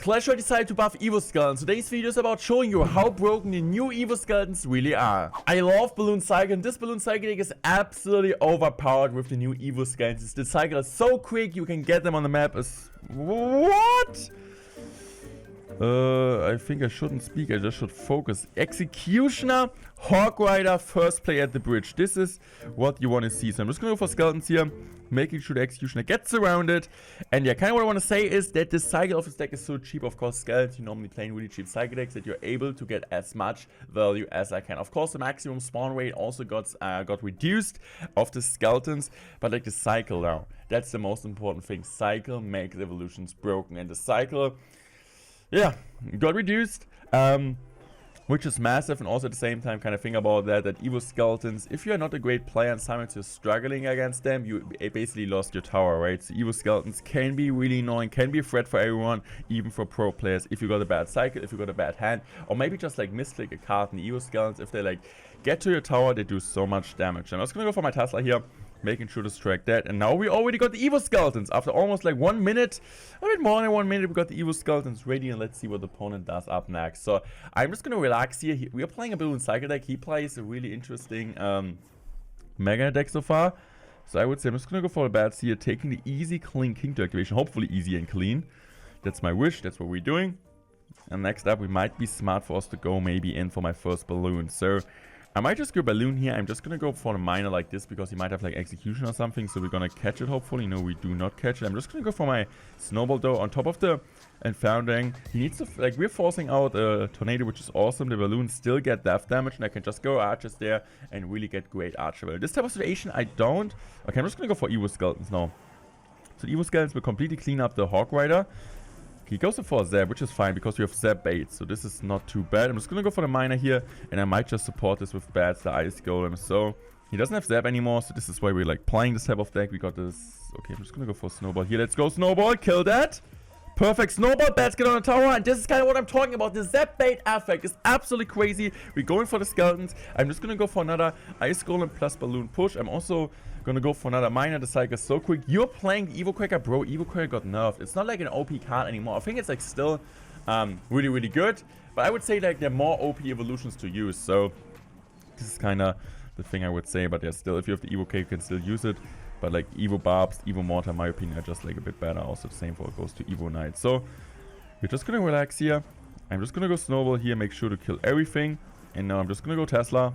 Clash Royale decided to buff Evo Skeletons. Today's video is about showing you how broken the new Evo Skeletons really are. I love Balloon Cycle, and this Balloon Cycle deck is absolutely overpowered with the new Evo Skeletons. The cycle is so quick, you can get them on the map as... What? I think I shouldn't speak, I just should focus. Executioner, Hog Rider, first play at the bridge. This is what you want to see. So I'm just going to go for Skeletons here, making sure the Executioner gets surrounded. And yeah, kind of what I want to say is that the cycle of this deck is so cheap. Of course, Skeletons, you normally play in really cheap cycle decks, that you're able to get as much value as I can. Of course, the maximum spawn rate also got reduced of the Skeletons, but like the cycle now, that's the most important thing. Cycle makes evolutions broken, and the cycle... yeah, got reduced, which is massive. And also at the same time, kind of think about that Evo Skeletons, if you're not a great player and sometimes you're struggling against them, you basically lost your tower, right? So Evo Skeletons can be really annoying, can be a threat for everyone, even for pro players, if you got a bad cycle, if you got a bad hand, or maybe just like misclick a card in the Evo Skeletons. If they like get to your tower, they do so much damage. And I'm just gonna go for my Tesla here, making sure to strike that. And now we already got the Evo Skeletons. After almost like 1 minute, a bit more than 1 minute, we got the Evo Skeletons ready. And let's see what the opponent does up next. So I'm just gonna relax here. We are playing a Balloon Cycle deck. He plays a really interesting Mega deck so far. So I would say I'm just gonna go for the bats here, taking the easy clean King to activation. Hopefully easy and clean. That's my wish. That's what we're doing. And next up, we might be smart for us to go maybe in for my first balloon. So I might just go balloon here. I'm just gonna go for a miner like this because he might have like execution or something. So we're gonna catch it hopefully. No, we do not catch it. I'm just gonna go for my snowball though on top of the founding. He needs to, like, we're forcing out a tornado, which is awesome. The balloons still get death damage, and I can just go archers there and really get great archer value. This type of situation I don't. Okay, I'm just gonna go for Evo Skeletons now. So Evo Skeletons will completely clean up the Hog Rider. He goes in for a Zap, which is fine because we have Zap bait, so this is not too bad. I'm just gonna go for the miner here, and I might just support this with bats, the ice golem. So he doesn't have Zap anymore, so this is why we're like playing this type of deck. We got this. Okay, I'm just gonna go for snowball here. Let's go snowball, kill that. Perfect snowball, bats get on the tower, and this is kind of what I'm talking about. The Zap bait effect is absolutely crazy. We're going for the Skeletons. I'm just gonna go for another ice golem plus balloon push. I'm also gonna go for another miner. The cycle is so quick. You're playing the Evo Cracker, bro. Evo Cracker got nerfed. It's not like an OP card anymore. I think it's like still really, really good, but I would say like there are more OP evolutions to use. So this is kind of the thing I would say. But yeah, still, if you have the Evo Cracker, you can still use it. But like Evo Barbs, Evo Mortar, in my opinion, are just like a bit better. Also the same for it goes to Evo Knight. So we're just gonna relax here. I'm just gonna go snowball here, make sure to kill everything. And now I'm just gonna go Tesla.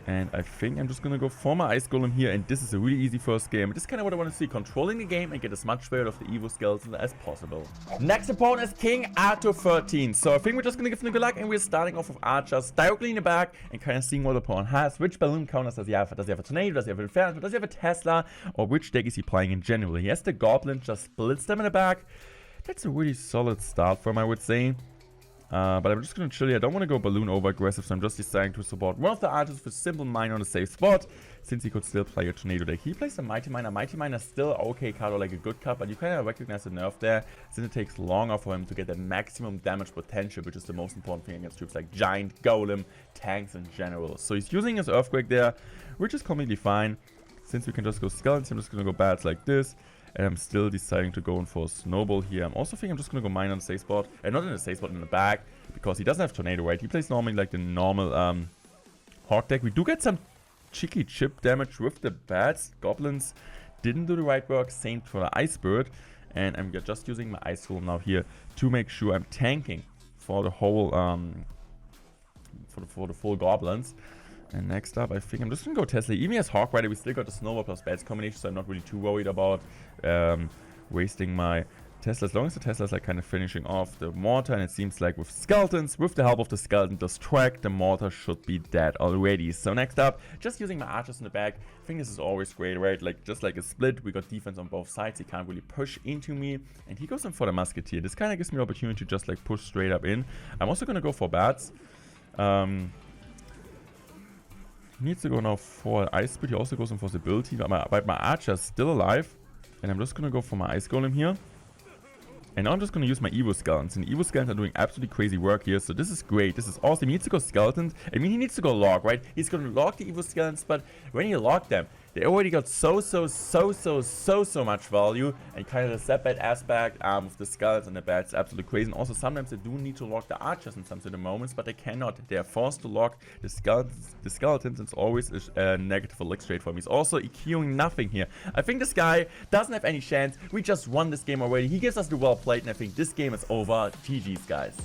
And I think I'm just gonna go for my ice golem here. And this is a really easy first game. This is kind of what I want to see. Controlling the game and get as much value of the Evo Skeleton as possible. Next opponent is King Arthur 13. So I think we're just gonna give him good luck. And we're starting off with archers directly in the back. And kind of seeing what the opponent has. Which balloon counters does he have? Does he have a tornado? Does he have an inferno? Does he have a Tesla? Or which deck is he playing in general? He has the goblin, just splits them in the back. That's a really solid start for him, I would say. But I'm just going to chill here. I don't want to go balloon over aggressive, so I'm just deciding to support one of the archers with simple mine on a safe spot, since he could still play a tornado deck. He plays a mighty miner. Mighty miner is still okay card, or like a good card, but you kind of recognize the nerf there, since it takes longer for him to get the maximum damage potential, which is the most important thing against troops like giant, golem, tanks in general. So he's using his earthquake there, which is completely fine. Since we can just go skeletons, I'm just going to go bats like this. And I'm still deciding to go in for a snowball here. I'm also thinking I'm just going to go mine on the safe spot. And not in the safe spot, in the back. Because he doesn't have tornado, right? He plays normally like the normal hawk deck. We do get some cheeky chip damage with the bats. Goblins didn't do the right work. Same for the ice bird. And I'm just using my ice golem now here to make sure I'm tanking for the whole for the full goblins. And next up, I think I'm just going to go Tesla. Even as Hawk Rider, we still got the Snowball plus Bats combination, so I'm not really too worried about wasting my Tesla. As long as the Tesla is like kind of finishing off the Mortar, and it seems like with Skeletons, with the help of the Skeleton Distract, the Mortar should be dead already. So next up, just using my archers in the back. I think this is always great, right? Like just like a split, we got defense on both sides. He can't really push into me, and he goes in for the Musketeer. This kind of gives me the opportunity to just like push straight up in. I'm also going to go for Bats. Needs to go now for Ice Speed. He also goes in for the ability, but my archer is still alive. And I'm just gonna go for my Ice Golem here. And now I'm just gonna use my Evo Skeletons. And the Evo Skeletons are doing absolutely crazy work here. So this is great. This is awesome. He needs to go Skeletons. I mean, he needs to go Log, right? He's gonna log the Evo Skeletons, but when you log them, They already got so much value, and kind of the setback aspect with the skulls and the bats absolutely crazy. And also sometimes they do need to lock the archers in some certain moments, but they cannot. They are forced to lock the skeletons. It's always a negative elixir rate for me. He's also EQing nothing here. I think this guy doesn't have any chance. We just won this game already. He gives us the well played, and I think this game is over. GG's, guys.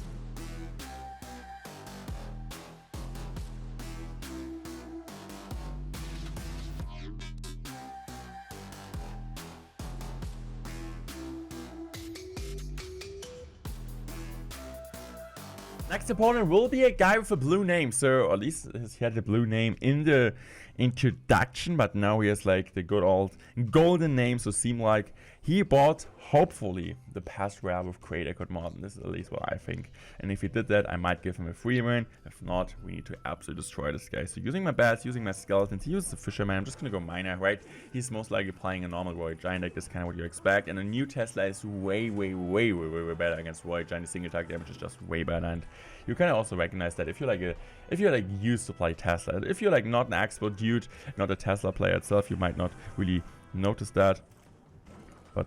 Next opponent will be a guy with a blue name, or at least he had the blue name in the introduction, but now he has like the good old golden name, so seem like he bought, hopefully, the Clash Royale with Creator Code Modern. This is at least what I think. And if he did that, I might give him a free win. If not, we need to absolutely destroy this guy. So using my bats, using my skeletons, he uses the Fisherman. I'm just gonna go Miner, right? He's most likely playing a normal Royal Giant deck. That's kind of what you expect. And a new Tesla is way better against Royal Giant. The single attack damage is just way better. And you kind of also recognize that if you're like used to play Tesla, if you're like not an Xbow dude, not a Tesla player itself, you might not really notice that. But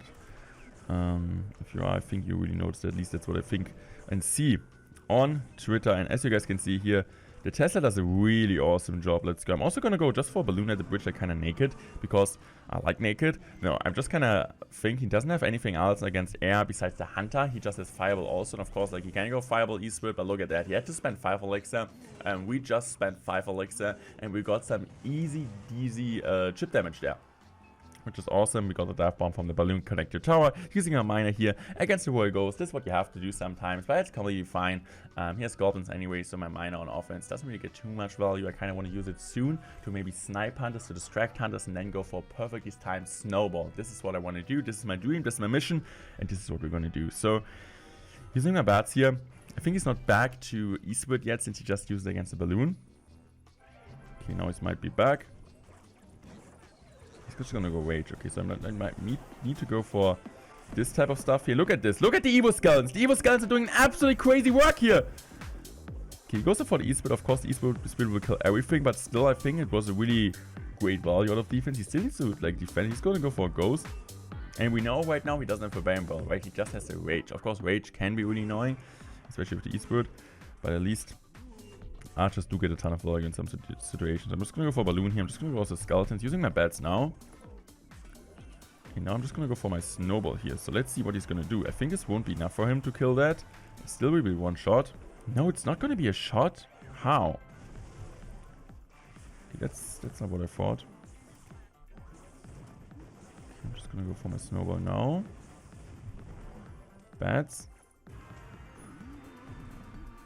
if you are, I think you really notice that. At least that's what I think and see on Twitter. And as you guys can see here, the Tesla does a really awesome job. Let's go. I'm also gonna go just for Balloon at the bridge, like kind of naked, because I like naked. No, I'm just kind of think he doesn't have anything else against air besides the Hunter. He just has Fireball also, and of course, like he can go Fireball eastward, but look at that. He had to spend 5 elixir, and we just spent 5 elixir, and we got some easy chip damage there, which is awesome. We got the dive bomb from the balloon connector tower, using a miner here against the Royal Ghost. This is what you have to do sometimes, but it's completely fine. He has goblins anyway, so my miner on offense doesn't really get too much value. I kind of want to use it soon to maybe snipe hunters, to distract hunters, and then go for a perfectly timed snowball. This is what I want to do. This is my dream. This is my mission, and this is what we're going to do. So using my bats here, I think he's not back to eastward yet, since he just used it against the balloon. Okay, now he might be back. He's just gonna go rage. Okay, so I might need to go for this type of stuff here. Look at this. Look at the Evo Skeletons. The Evo Skeletons are doing absolutely crazy work here. Okay, he goes for the Eastwood. Of course, the Eastwood will kill everything, but still, I think it was a really great value out of defense. He still needs to like defend. He's gonna go for a Ghost. And we know right now he doesn't have a Bramble, right? He just has a Rage. Of course, Rage can be really annoying, especially with the Eastwood, but at least archers do get a ton of value in some situations. I'm just gonna go for Balloon here. I'm just gonna go for Skeletons, using my bats now. Okay, now I'm just gonna go for my Snowball here. So let's see what he's gonna do. I think this won't be enough for him to kill that. It still will be one shot. No, it's not gonna be a shot. How? Okay, that's not what I thought. Okay, I'm just gonna go for my Snowball now. Bats.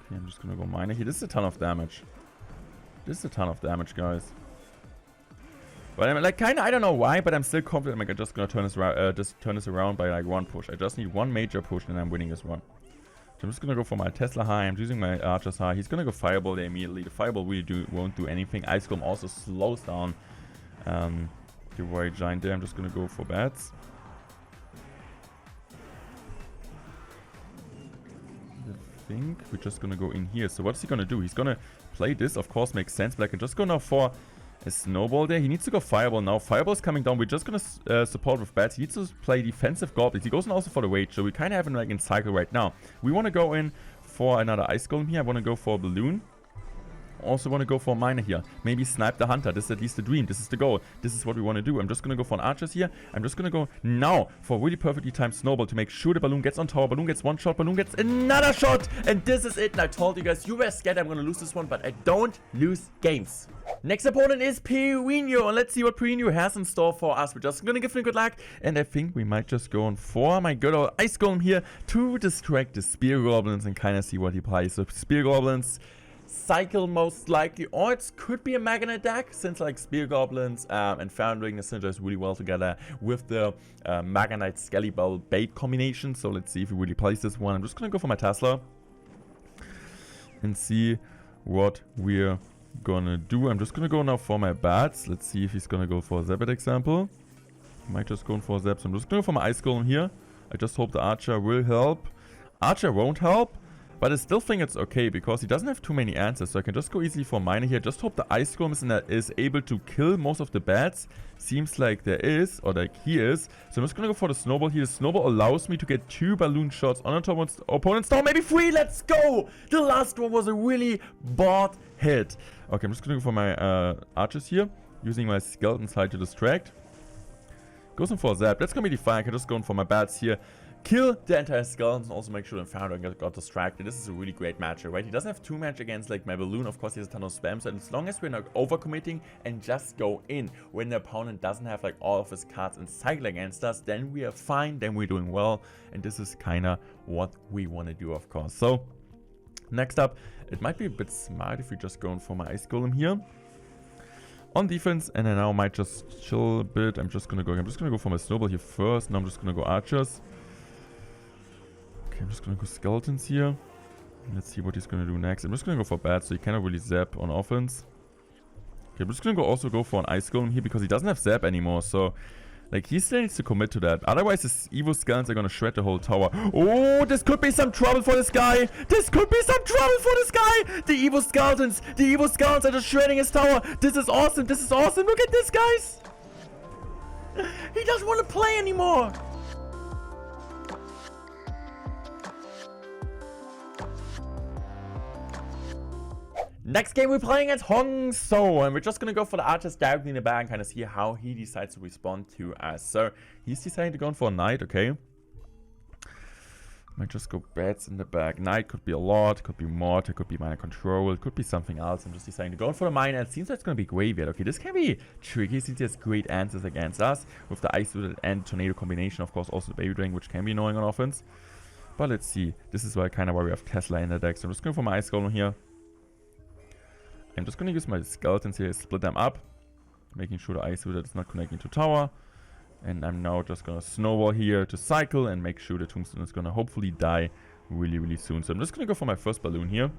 Okay, I'm just gonna go Miner here. This is a ton of damage. This is a ton of damage, guys. But I'm like kinda, I don't know why, but I'm still confident I'm just gonna turn this around by like one push. I just need one major push and I'm winning this one. So I'm just gonna go for my Tesla high. I'm using my archers high. He's gonna go Fireball there immediately. The Fireball really won't do anything. Ice Golem also slows down the Warrior Giant there. I'm just gonna go for bats. I think we're just gonna go in here. So what's he gonna do? He's gonna play this, of course, makes sense, but I can just go now for a Snowball there. He needs to go Fireball now. Fireball's coming down. We're just gonna support with bats. He needs to play defensive goblins. He goes in also for the Rage, so we kind of have him like in cycle right now. We want to go in for another Ice Golem here. I want to go for a Balloon. Also want to go for a Miner here. Maybe snipe the Hunter. This is at least the dream. This is the goal. This is what we want to do. I'm just going to go for an Archers here. I'm just going to go now for a really perfectly timed Snowball to make sure the Balloon gets on tower. Balloon gets one shot. Balloon gets another shot. And this is it. And I told you guys, you were scared I'm going to lose this one, but I don't lose games. Next opponent is Perino. And let's see what Perino has in store for us. We're just going to give him good luck. And I think we might just go on for my good old Ice Golem here to distract the Spear Goblins and kind of see what he plays. So Spear Goblins cycle most likely, or it could be a Magnet deck, since like Spear Goblins and Foundering the synergize really well together with the Magnite Skelly Bell bait combination. So let's see if he really plays this one. I'm just gonna go for my Tesla and see what we're gonna do. I'm just gonna go now for my bats. Let's see if he's gonna go for a Zebet example. He might just go for a Zeb. So I'm just gonna go for my Ice Golem here. I just hope the Archer will help. Archer won't help. But I still think it's okay because he doesn't have too many answers. So I can just go easily for miner here. Just hope the ice golem is able to kill most of the bats. Seems like there is, or like he is. So I'm just gonna go for the snowball here. The snowball allows me to get 2 balloon shots on the top opponent's tower. Maybe 3. Let's go! The last one was a really bad hit. Okay, I'm just gonna go for my archers here. Using my skeleton side to distract. Goes in for a zap. That's gonna be fine. I can just go in for my bats here. Kill the entire skeleton and also make sure the Inferno got distracted. This is a really great matchup, right? He doesn't have too much against like my balloon. Of course, he has a ton of spam. So as long as we're not overcommitting and just go in when the opponent doesn't have like all of his cards in cycle against us, then we are fine. Then we're doing well. And this is kind of what we want to do, of course. So next up, it might be a bit smart if we just go in for my ice golem here on defense, and then now I might just chill a bit. I'm just gonna go for my snowball here first. Now I'm just gonna go archers. Okay, I'm just gonna go skeletons here. Let's see what he's gonna do next. I'm just gonna go for bats, so he cannot really zap on offense. Okay, I'm just gonna also go for an ice golem here because he doesn't have zap anymore. So like he still needs to commit to that. Otherwise his Evo skeletons are gonna shred the whole tower. Oh, this could be some trouble for this guy. This could be some trouble for this guy. The Evo skeletons are just shredding his tower. This is awesome. This is awesome. Look at this, guys. He doesn't want to play anymore. Next game we're playing as Hogs, and we're just gonna go for the archers directly in the back and kind of see how he decides to respond to us. So he's deciding to go in for a knight, okay. Might just go bats in the back. Knight could be a lot, could be mortar, could be miner control, it could be something else. I'm just deciding to go in for the miner. It seems like it's gonna be graveyard. Okay, this can be tricky since he has great answers against us with the ice suited and tornado combination. Of course, also the baby drain, which can be annoying on offense. But let's see. This is why kind of why we have Tesla in the deck. So I'm just going for my ice golem here. I'm just going to use my skeletons here, split them up, making sure the ice suited is not connecting to tower. And I'm now just going to snowball here to cycle and make sure the tombstone is going to hopefully die really, really soon. So I'm just going to go for my first balloon here.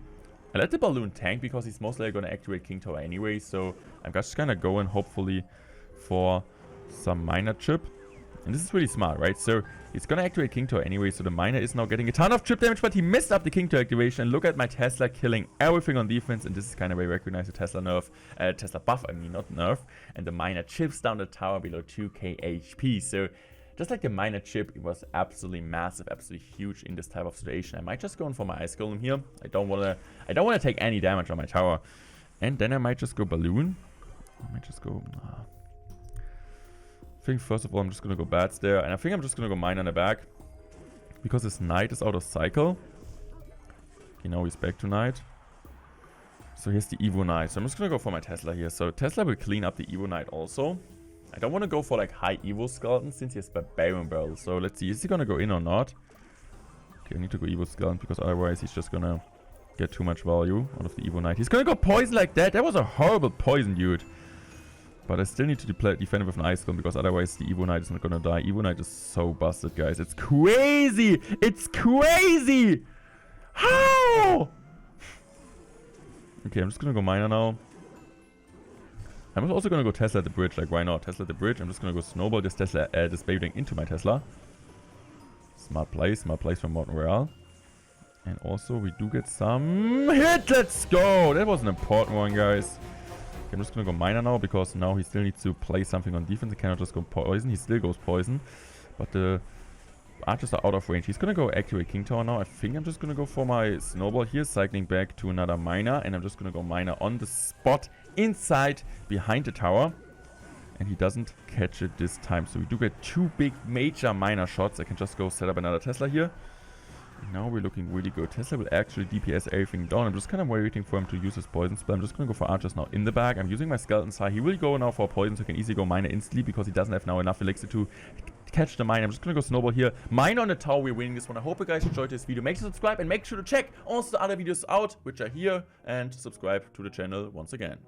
I let the balloon tank because he's most likely going to activate King Tower anyway. So I'm just going to go in hopefully for some miner chip. And this is really smart, right? So it's going to activate King Tower anyway. So the miner is now getting a ton of chip damage, but he missed up the King Tower activation. And look at my Tesla killing everything on defense. And this is kind of where I recognize the Tesla nerf, Tesla buff, I mean, not nerf. And the miner chips down the tower below 2k HP. So just like the miner chip, it was absolutely massive, absolutely huge in this type of situation. I might just go in for my ice golem here. I don't want to take any damage on my tower. And then I might just go balloon. I might just go. I think first of all I'm just gonna go bats there, and I think I'm just gonna go mine on the back because this knight is out of cycle. Okay, now he's back to knight. So here's the Evo knight. So I'm just gonna go for my Tesla here. So Tesla will clean up the Evo knight also. I don't want to go for like high Evo skeleton since he has barbarian barrel. So let's see, is he gonna go in or not? Okay, I need to go Evo skeleton because otherwise he's just gonna get too much value out of the Evo knight. He's gonna go poison like that. That was a horrible poison, dude. But I still need to defend it with an ice golem because otherwise the Evo knight is not gonna die. Evo knight is so busted, guys. It's crazy! It's crazy! How? Okay, I'm just gonna go miner now. I'm also gonna go Tesla at the bridge. Like, why not? Tesla at the bridge. I'm just gonna go snowball this Tesla, this baby thing into my Tesla. Smart place from mortenroyale. And also we do get some hit. Let's go! That was an important one, guys. Okay, I'm just gonna go miner now because now he still needs to play something on defense. He cannot just go poison. He still goes poison. But the archers are out of range. He's gonna go activate King Tower now. I think I'm just gonna go for my snowball here, cycling back to another miner. And I'm just gonna go miner on the spot inside behind the tower. And he doesn't catch it this time. So we do get 2 big major miner shots. I can just go set up another Tesla here. Now we're looking really good. Tesla will actually DPS everything down. I'm just kind of waiting for him to use his poison spell. I'm just going to go for archers now in the back. I'm using my skeleton side. He will go now for poison, so I can easily go miner instantly because he doesn't have now enough elixir to catch the mine. I'm just going to go snowball here. Mine on the tower. We're winning this one. I hope you guys enjoyed this video. Make sure to subscribe and make sure to check also the other videos out, which are here. And subscribe to the channel once again.